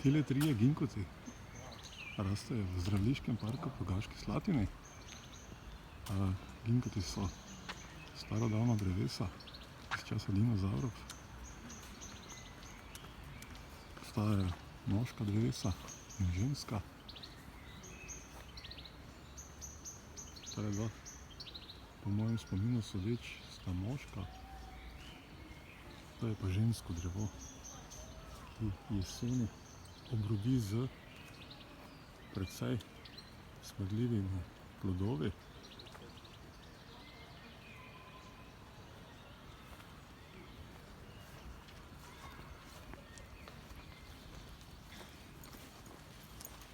Tile trije ginkovci rastejo v zdraviliškem parku v Rogaški Slatini. Ginkovci so starodavna drevesa iz časa dinozavrov. Obstajajo moška drevesa in ženska. Tale dva, po mojem spominu sodeč, sta moška. To je pa žensko drevo. Jeseni obrodi z precej smrdljivimi plodovi.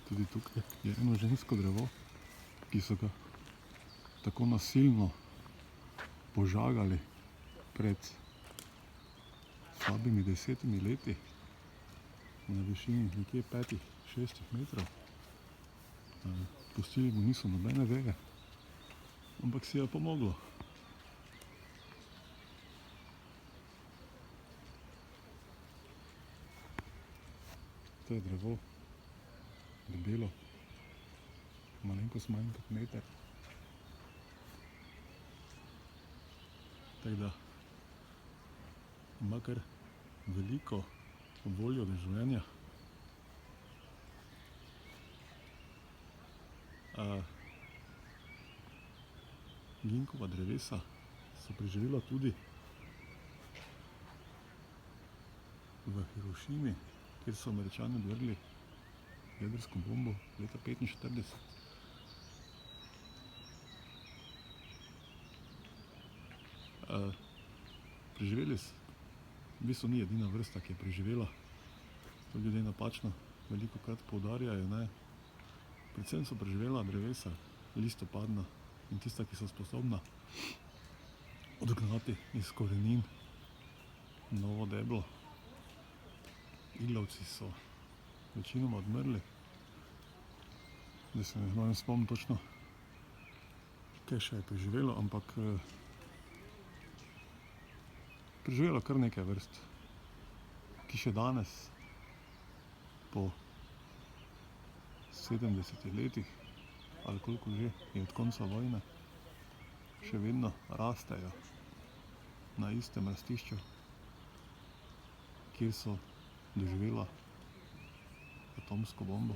Tudi tukaj je eno žensko drevo, ki so ga tako nasilno požagali pred slabimi 10 leti na višini nekje 5-6 metrov. Pustili mu niso nobene veje, ampak si je pomoglo. To je drevo, debelo, malenkost manj kot meter. Tako da ima kar veliko voljo do življenja. Ginkova drevesa so preživela tudi v Hirošimi, kjer so Američani odvrgli jedrsko bombo leta 1945. Preživeli so, v bistvu ni edina vrsta, ki je preživela. To ljudje napačno velikokrat poudarjajo, ne. Predvsem so preživela drevesa listopadna in tista, ki so sposobna odgnati iz korenin novo deblo. Iglavci so večinoma odmrli. Zdaj se ne znam spomniti točno, kaj še je preživelo, ampak preživelo kar nekaj vrst, ki še danes po 70 letih ali koliko že je od konca vojne še vedno rastejo na istem rastišču, kjer so doživela atomsko bombo.